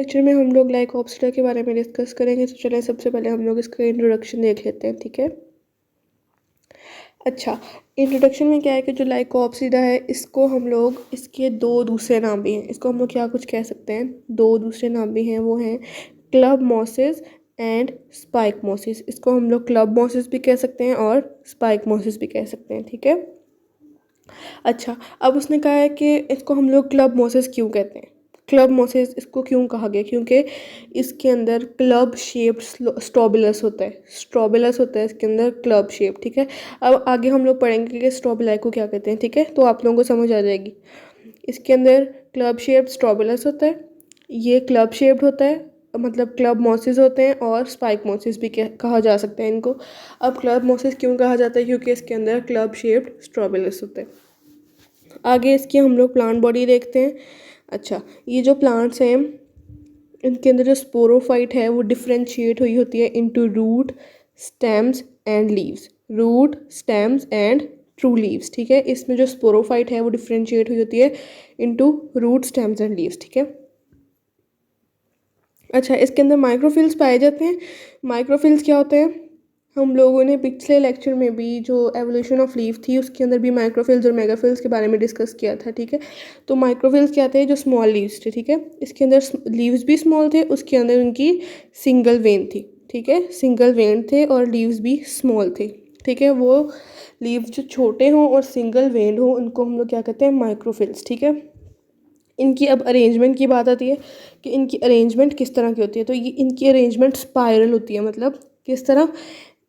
Lecture में हम लोग लाइकोप्सिडा के बारे में डिस्कस करेंगे। तो चलें सबसे पहले हम लोग इसका इंट्रोडक्शन देख लेते हैं, ठीक है। अच्छा, इंट्रोडक्शन में क्या है कि जो लाइकोप्सिडा है इसको हम लोग, इसके दो दूसरे नाम भी हैं। इसको हम लोग क्या कुछ कह सकते हैं, दो दूसरे नाम भी हैं, वो हैं club mosses and spike mosses. इसको हम लोग क्लब मॉसिस भी कह सकते हैं और स्पाइक मॉसिस भी कह सकते हैं, ठीक है। अच्छा, अब उसने कहा है कि इसको हम लोग क्लब मॉसिस क्यों कहते हैं। क्लब मॉसिस इसको क्यों कहा गया, क्योंकि इसके अंदर क्लब शेप्ड स्ट्रोबिलस होता है। स्ट्रोबिलस होता है इसके अंदर क्लब शेप, ठीक है। अब आगे हम लोग पढ़ेंगे कि स्ट्रोबिलाई को क्या कहते हैं, ठीक है। तो आप लोगों को समझ आ जाएगी। इसके अंदर क्लब शेप्ड स्ट्रोबिलस होता है, ये क्लब शेप्ड होता है, मतलब क्लब मॉसिस होते हैं, और स्पाइक मॉसिस भी कहा जा सकता है इनको। अब क्लब मॉसिस क्यों कहा जाता है, क्योंकि इसके अंदर क्लब शेप्ड स्ट्रोबिलस होते हैं। आगे इसकी हम लोग प्लांट बॉडी देखते हैं। अच्छा, ये जो प्लांट्स हैं इनके अंदर जो स्पोरोफाइट है वो डिफ्रेंशिएट हुई होती है into root, stems and leaves. Root, stems and true leaves, ठीक है। इसमें जो स्पोरोफाइट है वो डिफ्रेंशिएट हुई होती है into root, stems and leaves, ठीक है। अच्छा, इसके अंदर माइक्रोफिल्स पाए जाते हैं। माइक्रोफिल्स क्या होते हैं, हम लोगों ने पिछले लेक्चर में भी जो एवोल्यूशन ऑफ लीफ थी उसके अंदर भी माइक्रोफिल्स और मेगाफिल्स के बारे में डिस्कस किया था, ठीक है। तो माइक्रोफिल्स क्या थे, जो स्मॉल लीव्स थे, ठीक है। इसके अंदर लीव्स भी स्मॉल थे, उसके अंदर उनकी सिंगल वेन थी, ठीक है। सिंगल वेन थे और लीव्स भी स्मॉल थे, ठीक है। वो लीव्स जो छोटे हों और सिंगल वेन हो उनको हम लोग क्या कहते हैं, माइक्रोफिल्स, ठीक है। इनकी अब अरेंजमेंट की बात आती है कि इनकी अरेंजमेंट किस तरह की होती है। तो ये इनकी अरेंजमेंट स्पाइरल होती है, मतलब किस तरह,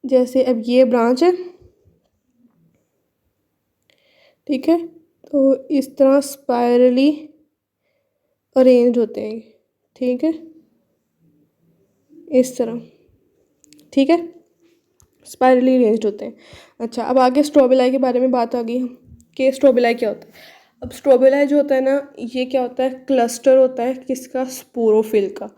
जैसे अब ये ब्रांच है, ठीक है। तो इस तरह स्पाइरली अरेंज होते हैं, ठीक है, इस तरह, ठीक है, स्पाइरली अरेंज्ड होते हैं। अच्छा, अब आगे स्ट्रोबिलाई के बारे में बात आ गई कि स्ट्रोबिलाई क्या होता है। अब स्ट्रोबिलाई जो होता है ना, ये क्या होता है, क्लस्टर होता है किसका, स्पोरोफिल का।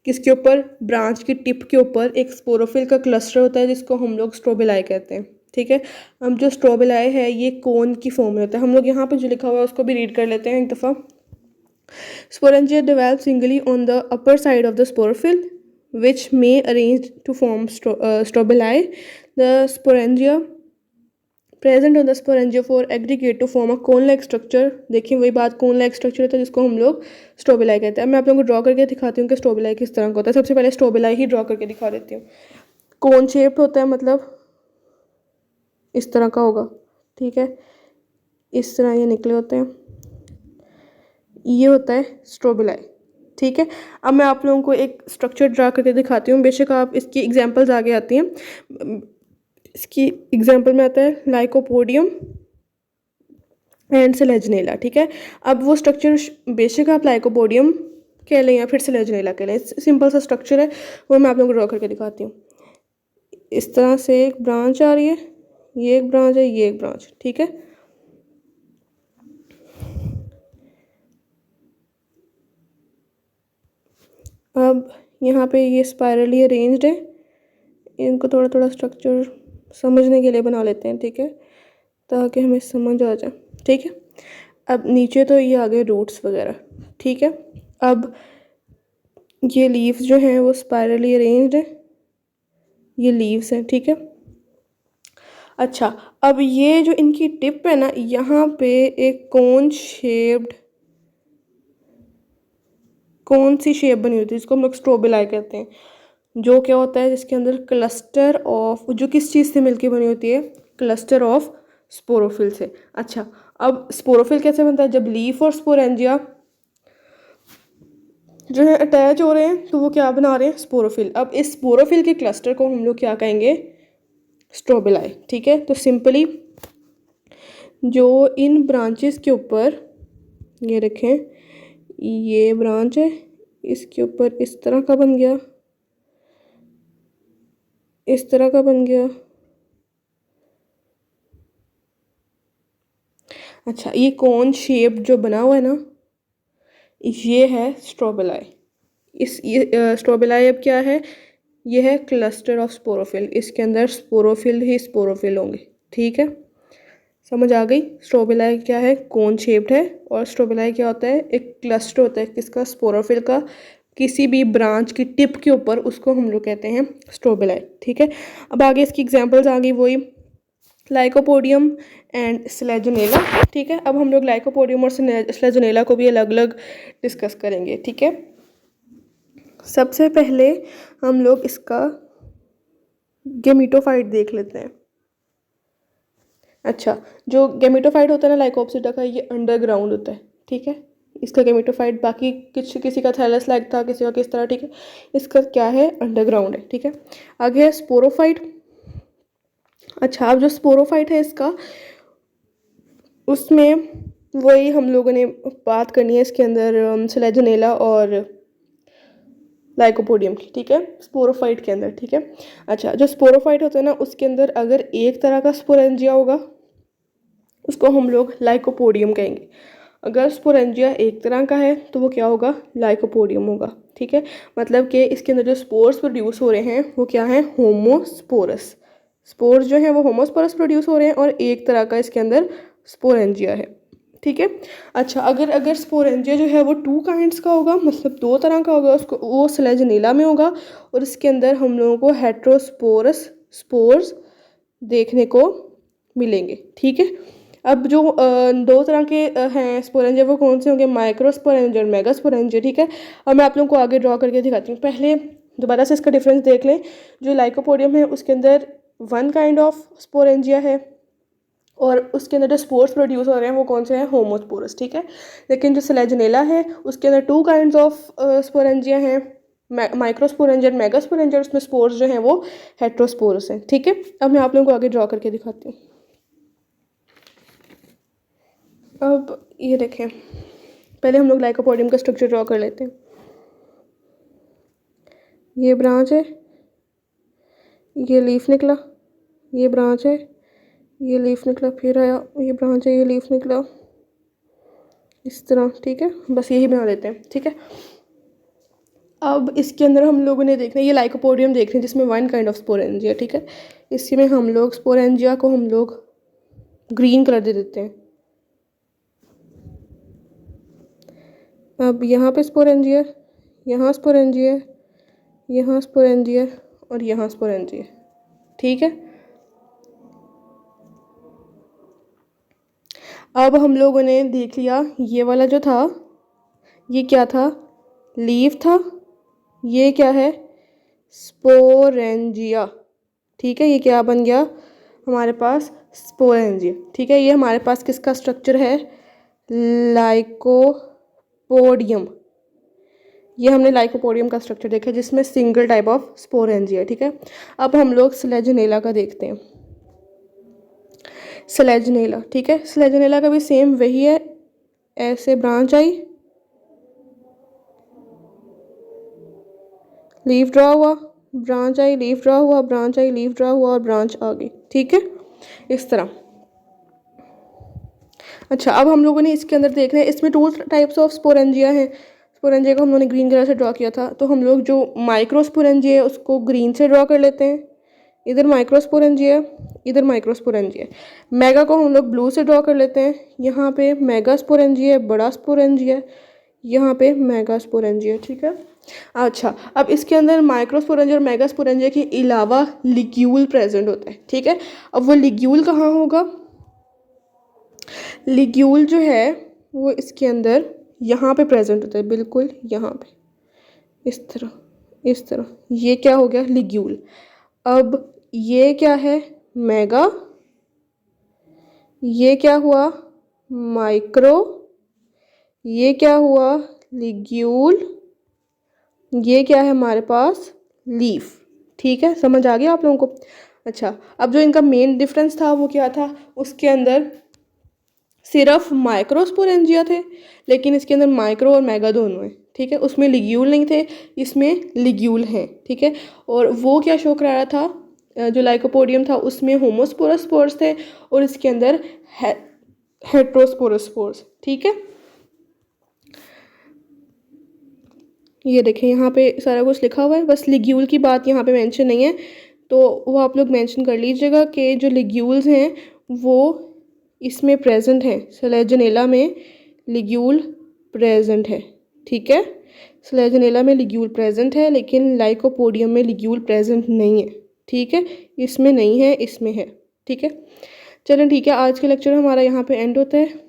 किसके ऊपर, ब्रांच की टिप के ऊपर एक स्पोरोफिल का क्लस्टर होता है जिसको हम लोग स्ट्रोबिलाई कहते हैं, ठीक है। अब जो स्ट्रोबिलाई है ये कोन की फॉर्म में होता है। हम लोग यहाँ पे जो लिखा हुआ है उसको भी रीड कर लेते हैं एक दफ़ा। Sporangia develop singly on the upper side of the sporophyll which may arrange to form strobili. The sporangia present on the sporangiophore aggregate to form a cone-like structure. देखिए वही बात, cone-like structure होता है जिसको हम लोग स्ट्रोबिलाई कहते हैं। अब मैं आप लोगों को ड्रॉ करके दिखाती हूँ कि स्ट्रोबिलाई किस तरह का होता है। सबसे पहले स्ट्रोबिलाई ही ड्रॉ करके दिखा देती हूँ। कोन शेप होता है, मतलब इस तरह का होगा, ठीक है। इस तरह ये निकले होते हैं, ये होता है स्ट्रोबिलाई, ठीक है। अब मैं आप लोगों को एक स्ट्रक्चर ड्रा करके दिखाती हूँ। बेशक आप इसकी एग्जांपल्स आगे आती हैं। इसकी एग्जांपल में आता है लाइकोपोडियम एंड सेलेजनेला, ठीक है। अब वो स्ट्रक्चर बेशक आप लाइकोपोडियम कह लें या फिर सेलेजनेला कह लें, सिंपल सा स्ट्रक्चर है, वो मैं आप लोगों को ड्रॉ करके दिखाती हूँ। इस तरह से एक ब्रांच आ रही है, ये एक ब्रांच है, ये एक ब्रांच, ठीक है। अब यहाँ पे ये स्पायरली अरेंज्ड है। इनको थोड़ा थोड़ा स्ट्रक्चर समझने के लिए बना लेते हैं, ठीक है, ताकि हमें समझ आ जाए, ठीक है। अब नीचे तो ये आ गए रूट्स वगैरह, ठीक है। अब ये लीव्स जो हैं वो स्पायरली अरेंज्ड है, ये लीव्स हैं, ठीक है। अच्छा, अब ये जो इनकी टिप है ना, यहाँ पे एक कौन सी शेप बनी होती है जिसको हम लोग स्ट्रोबिलाई कहते हैं, जो क्या होता है जिसके अंदर क्लस्टर ऑफ, जो किस चीज़ से मिलके बनी होती है, क्लस्टर ऑफ स्पोरोफिल से। अच्छा, अब स्पोरोफिल कैसे बनता है, जब लीफ और स्पोरेंजिया जो है अटैच हो रहे हैं तो वो क्या बना रहे हैं, स्पोरोफिल। अब इस स्पोरोफिल के क्लस्टर को हम लोग क्या कहेंगे, स्ट्रोबिलाई, ठीक है। तो सिंपली जो इन ब्रांचेस के ऊपर, ये रखें, ये ब्रांच है, इसके ऊपर इस तरह का बन गया, इस तरह का बन गया। अच्छा, ये कौन शेप जो बना हुआ है ना, ये है स्ट्रोबिलाई। ये स्ट्रोबिलाई अब क्या है, ये है क्लस्टर ऑफ स्पोरोफिल। इसके अंदर स्पोरोफिल ही स्पोरोफिल होंगे, ठीक है। समझ आ गई, स्ट्रोबिलाई क्या है, कोन शेप्ड है, और स्ट्रोबिलाई क्या होता है, एक क्लस्टर होता है किसका, स्पोरोफिल का, किसी भी ब्रांच की टिप के ऊपर, उसको हम लोग कहते हैं स्ट्रोबिलाई। ठीक है, अब आगे इसकी एग्जांपल्स आ गई वही लाइकोपोडियम एंड स्लेजोनेला। ठीक है, अब हम लोग लाइकोपोडियम और स्लेजोनेला को भी अलग अलग डिस्कस करेंगे। ठीक है, सबसे पहले हम लोग इसका गेमिटोफाइट देख लेते हैं। अच्छा, जो गेमिटोफाइट होता है ना लाइकोप्सिडा का, ये अंडरग्राउंड होता है। ठीक है, इसका गेमिटोफाइट, बाकी किसी का थैलस लाइक था, किसी का किस तरह। ठीक है, इसका क्या है, अंडरग्राउंड है। ठीक है, आगे है स्पोरोफाइट। अच्छा, अब जो स्पोरोफाइट है इसका, उसमें वही हम लोगों ने बात करनी है इसके अंदर स्लेजोनेला और लाइकोपोडियम की। ठीक है, स्पोरोफाइट के अंदर। ठीक है, अच्छा, जो स्पोरोफाइट होता है ना, उसके अंदर अगर एक तरह का स्पोरेंजिया होगा उसको हम लोग लाइकोपोडियम कहेंगे। अगर स्पोरेंजिया एक तरह का है तो वो क्या होगा, लाइकोपोडियम होगा। ठीक है, मतलब कि इसके अंदर जो स्पोर्स प्रोड्यूस हो रहे हैं वो क्या है, होमोस्पोरस। स्पोर्स जो है वो होमोस्पोरस प्रोड्यूस हो रहे हैं और एक तरह का इसके अंदर स्पोरेंजिया है। ठीक है, अच्छा, अगर स्पोरेंजिया जो है वो 2 काइंड्स का होगा, मतलब 2 तरह का होगा, उसको वो स्लेजोनेला में होगा और इसके अंदर हम लोगों को हेट्रोस्पोरस स्पोर्स देखने को मिलेंगे। ठीक है, अब जो 2 तरह के हैं स्पोरेंजिया, वो कौन से होंगे, माइक्रोस्पोरेंजिया और मेगास्पोरेंजिया। ठीक है, अब मैं आप लोगों को आगे ड्रॉ करके दिखाती हूँ। पहले दोबारा से इसका डिफरेंस देख लें। जो लाइकोपोडियम है उसके अंदर 1 काइंड ऑफ स्पोरेंजिया है और उसके अंदर जो स्पोर्स प्रोड्यूस हो रहे हैं वो कौन से हैं, होमोस्पोरस। ठीक है, लेकिन जो स्लेजोनेला है उसके अंदर 2 काइंड्स ऑफ स्पोरेंजिया हैं, माइक्रोस्पोरेंजिया और मेगास्पोरेंजिया। उसमें स्पोर्स जो हैं वो हेट्रोस्पोरस हैं। ठीक है, अब मैं आप लोगों को आगे ड्रॉ करके दिखाती हूँ। अब ये देखें, पहले हम लोग लाइकोपोडियम का स्ट्रक्चर ड्रॉ कर लेते हैं। ये ब्रांच है, ये लीफ निकला, ये ब्रांच है, ये लीफ निकला, फिर आया, ये ब्रांच है, ये लीफ निकला, इस तरह। ठीक है, बस यही बना देते हैं। ठीक है, अब इसके अंदर हम लोगों ने देखना है, ये लाइकोपोडियम देख रहे हैं जिसमें 1 काइंड ऑफ स्पोरेंजिया। ठीक है, इसमें हम लोग स्पोरेंजिया को हम लोग ग्रीन कलर दे देते हैं। अब यहाँ पे स्पोरेंजिया, यहाँ स्पोरेंजिया, यहाँ स्पोरेंजिया और यहाँ स्पोरेंजिया। ठीक है, अब हम लोगों ने देख लिया, ये वाला जो था ये क्या था, लीफ था, ये क्या है, स्पोरेंजिया। ठीक है, ये क्या बन गया हमारे पास, स्पोरेंजिया। ठीक है, ये हमारे पास किसका स्ट्रक्चर है, लाइकोपोडियम। ये हमने लाइकोपोडियम का स्ट्रक्चर देखा जिसमें सिंगल टाइप ऑफ स्पोरेंजिया। ठीक है, अब हम लोग स्लेजोनेला का देखते हैं। स्लेजोनेला, ठीक है, स्लेजोनेला का भी सेम वही है, ऐसे ब्रांच आई, लीफ ड्रॉ हुआ, ब्रांच आई, लीफ ड्रॉ हुआ, ब्रांच आई, लीफ ड्रॉ हुआ और ब्रांच आ गई। ठीक है, इस तरह। अच्छा, अब हम लोगों ने इसके अंदर देख रहे हैं, इसमें 2 टाइप्स ऑफ स्पोरेंजिया हैं। स्पोरेंजिया को हम लोगों ने ग्रीन कलर से ड्रॉ किया था, तो हम लोग जो माइक्रोस्पोरेंजिया है उसको ग्रीन से ड्रॉ कर लेते हैं। इधर माइक्रोस्पोरेंजिया, इधर माइक्रोस्पोरेंजिया। मेगा को हम लोग ब्लू से ड्रॉ कर लेते हैं। यहाँ पे मेगा स्पोरेंजिया, बड़ा स्पोरेंजिया, यहाँ पे मेगा स्पोरेंजिया। ठीक है, अच्छा, अब इसके अंदर माइक्रोस्पोरेंजिया और मेगा स्पोरेंजिया के अलावा लिग्यूल प्रेजेंट होता है। ठीक है, अब वो लिग्यूल कहाँ होगा, लिग्यूल जो है वो इसके अंदर यहाँ पे प्रेजेंट होता है, बिल्कुल यहाँ पे, इस तरह, इस तरह। ये क्या हो गया, लिग्यूल। अब ये क्या है, मेगा, ये क्या हुआ, माइक्रो, ये क्या हुआ, लिग्यूल, ये क्या है हमारे पास, लीफ। ठीक है, समझ आ गया आप लोगों को। अच्छा, अब जो इनका मेन डिफरेंस था वो क्या था, उसके अंदर सिर्फ माइक्रोस्पोरेंजिया थे, लेकिन इसके अंदर माइक्रो और मेगा दोनों हैं। ठीक है, उसमें लिग्यूल नहीं थे, इसमें लिग्यूल हैं। ठीक है, और वो क्या शो करा रहा था, जो लाइकोपोडियम था उसमें होमोस्पोरस स्पोर्स थे और इसके अंदर हेट्रोस्पोरस स्पोर्स। ठीक है, ये देखें यहाँ पे सारा कुछ लिखा हुआ है, बस लिग्यूल की बात यहाँ पे मेंशन नहीं है, तो वो आप लोग मेंशन कर लीजिएगा कि जो लिग्यूल्स हैं वो इसमें प्रेजेंट हैं, स्लेजोनेला में लिग्यूल प्रेजेंट है। ठीक है, स्लेजनेला में लिग्यूल प्रेजेंट है, लेकिन लाइकोपोडियम में लिग्यूल प्रेजेंट नहीं है। ठीक है, इसमें नहीं है, इसमें है। ठीक है, चलें ठीक है, आज के लेक्चर हमारा यहाँ पे एंड होता है।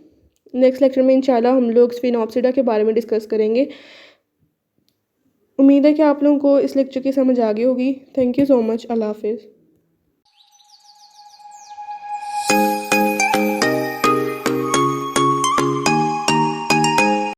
नेक्स्ट लेक्चर में इंशाल्लाह हम लोग स्फिनोप्सिडा के बारे में डिस्कस करेंगे। उम्मीद है कि आप लोगों को इस लेक्चर की समझ आ गई होगी। Thank you so much. अल्लाह हाफिज़।